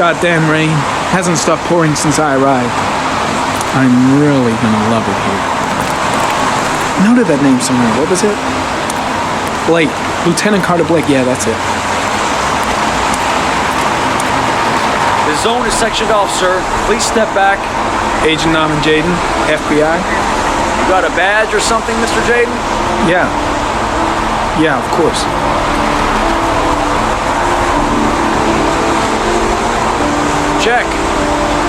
goddamn rain hasn't stopped pouring since I arrived. I'm really gonna love it here. I noted that name somewhere. What was it? Blake. Lieutenant Carter Blake. Yeah, that's it. The zone is sectioned off, sir. Please step back. Agent Norman Jayden, FBI. You got a badge or something, Mr. Jayden? Yeah. Yeah, of course. Check.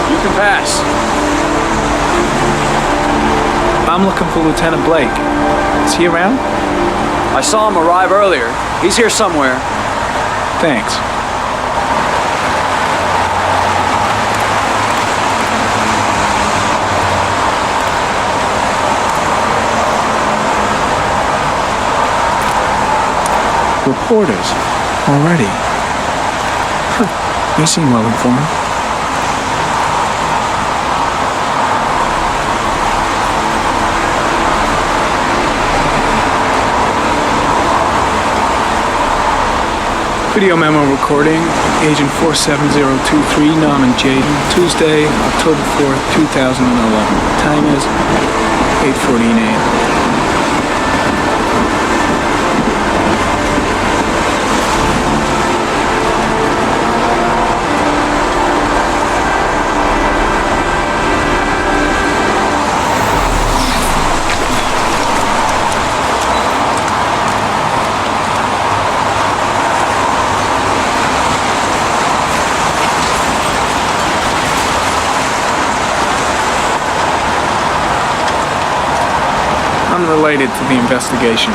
You can pass. I'm looking for Lieutenant Blake. Is he around? I saw him arrive earlier. He's here somewhere. Thanks. Reporters. Already. Huh. You seem well informed. Video memo recording, Agent 47023, Norman Jayden, Tuesday, October 4th, 2011. Time is 8:14 a.m. Unrelated to the investigation.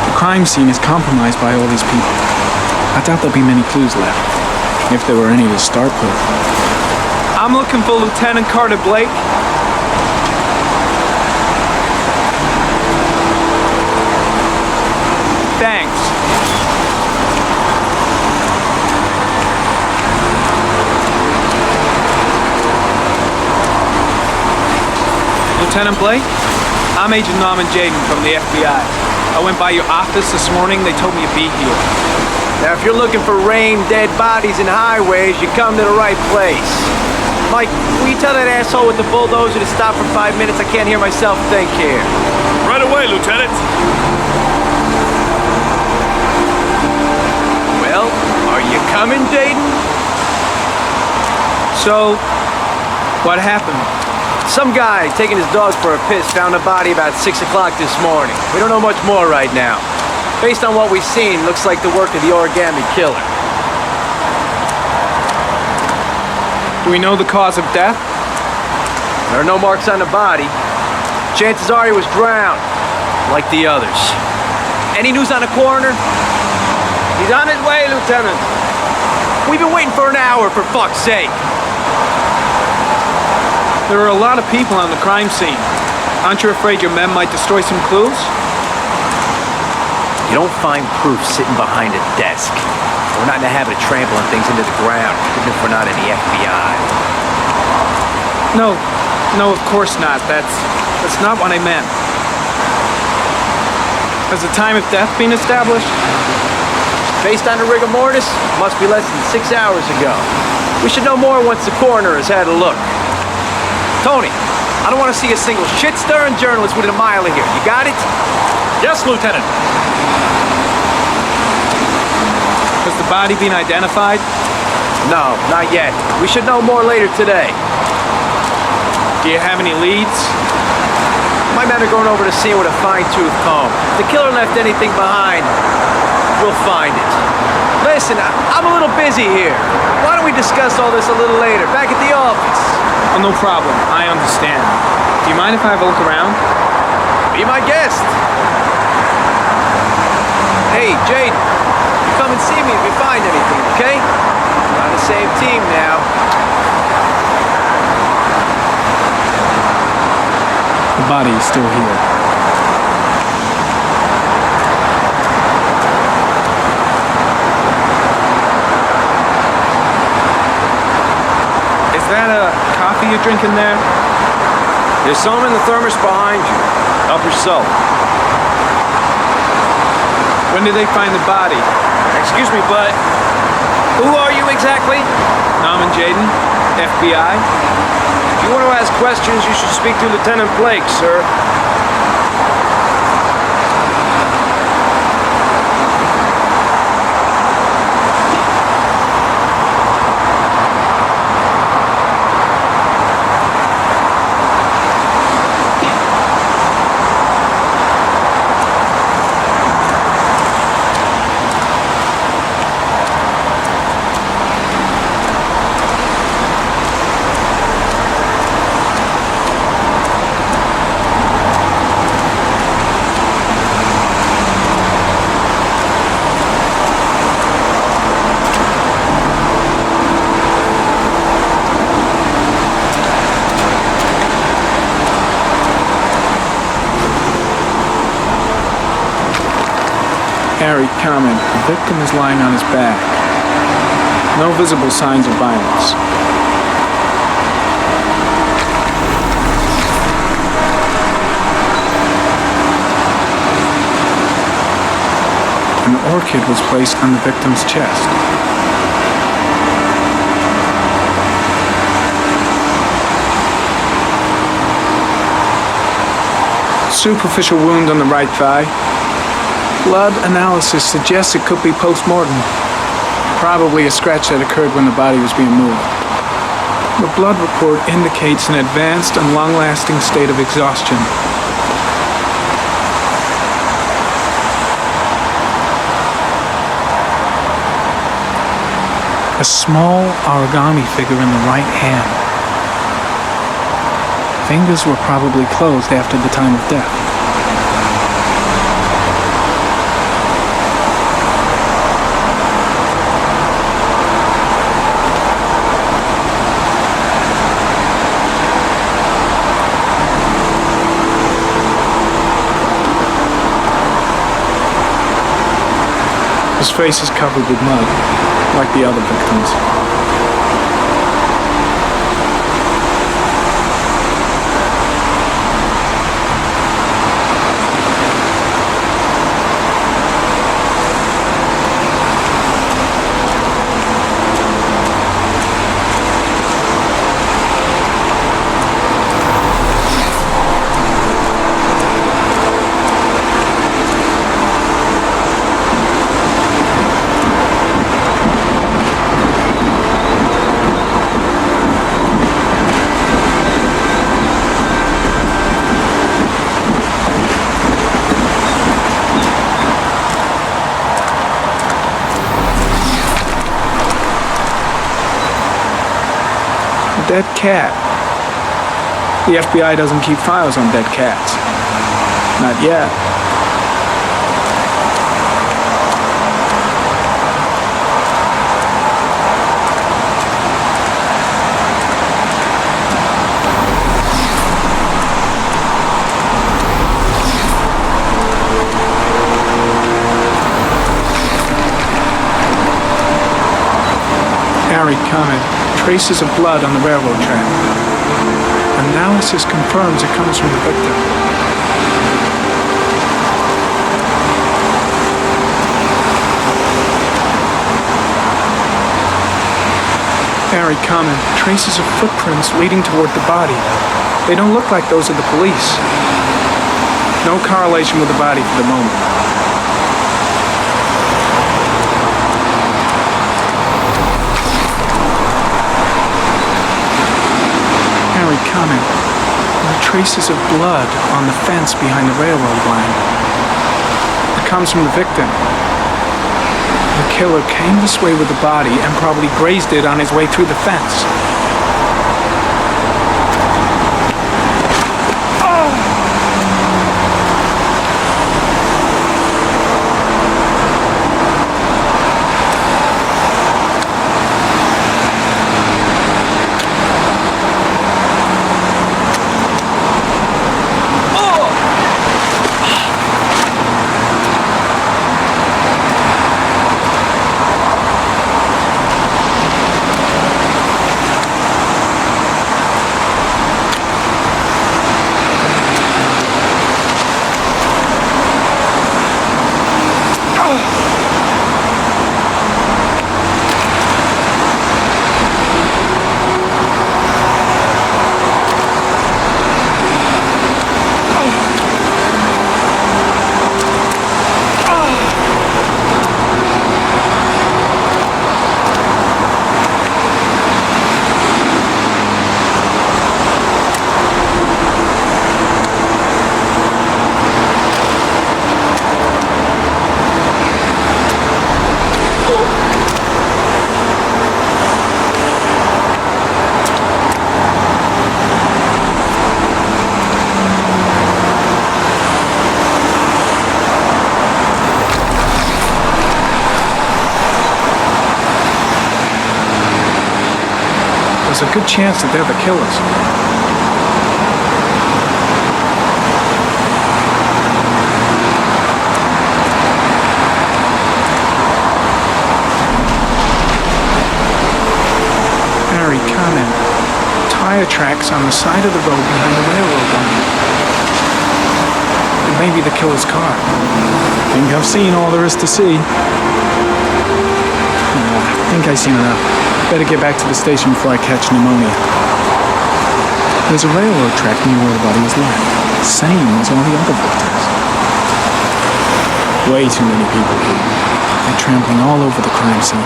The crime scene is compromised by all these people. I doubt there'll be many clues left, if there were any to start with. I'm looking for Lieutenant Carter Blake. Thanks. Lieutenant Blake? I'm Agent Norman Jayden from the FBI. I went by your office this morning. They told me you'd be here. Now, if you're looking for rain, dead bodies, and highways, you come to the right place. Mike, will you tell that asshole with the bulldozer to stop for 5 minutes? I can't hear myself think here. Right away, Lieutenant. Well, are you coming, Jayden? So, what happened? Some guy taking his dog for a piss found a body about 6 o'clock this morning. We don't know much more right now. Based on what we've seen, looks like the work of the Origami Killer. Do we know the cause of death? There are no marks on the body. Chances are he was drowned, like the others. Any news on the coroner? He's on his way, Lieutenant. We've been waiting for an hour, for fuck's sake. There are a lot of people on the crime scene. Aren't you afraid your men might destroy some clues? You don't find proof sitting behind a desk. We're not in the habit of trampling things into the ground, even if we're not in the FBI. No, of course not. That's not what I meant. Has the time of death been established? Based on the rigor mortis, must be less than 6 hours ago. We should know more once the coroner has had a look. Tony, I don't want to see a single shit-stirring journalist within a mile of here. You got it? Yes, Lieutenant. Has the body been identified? No, not yet. We should know more later today. Do you have any leads? My men are going over the scene with a fine-tooth comb. If the killer left anything behind, we'll find it. Listen, I'm a little busy here. Why don't we discuss all this a little later, back at the office? Oh, no problem. I understand. Do you mind if I have a look around? Be my guest. Hey, Jayden, you come and see me if you find anything, okay? We're on the same team now. The body is still here. Is that a coffee you're drinking there? There's some in the thermos behind you. Help yourself. When did they find the body? Excuse me, but who are you exactly? Norman Jaden, FBI. If you want to ask questions, you should speak to Lieutenant Blake, sir. Harry, comment. The victim is lying on his back. No visible signs of violence. An orchid was placed on the victim's chest. Superficial wound on the right thigh. Blood analysis suggests it could be post-mortem. Probably a scratch that occurred when the body was being moved. The blood report indicates an advanced and long-lasting state of exhaustion. A small origami figure in the right hand. Fingers were probably closed after the time of death. His face is covered with mud, like the other victims. Dead cat. The FBI doesn't keep files on dead cats. Not yet. Harry comment. Traces of blood on the railroad track. Analysis confirms it comes from the victim. Harry comment. Traces of footprints leading toward the body. They don't look like those of the police. No correlation with the body for the moment. Comment. There are traces of blood on the fence behind the railroad line. It comes from the victim. The killer came this way with the body and probably grazed it on his way through the fence. There's a good chance that they're the killers. Harry, comment. Tire tracks on the side of the road behind the railroad line. It may be the killer's car. Think I've seen all there is to see. I think I've seen enough. Better get back to the station before I catch pneumonia. There's a railroad track near where the body was left. Same as all the other victims. Way too many people here. They're trampling all over the crime scene.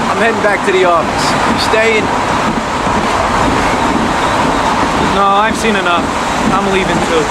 I'm heading back to the office. You staying? No, I've seen enough. I'm leaving too.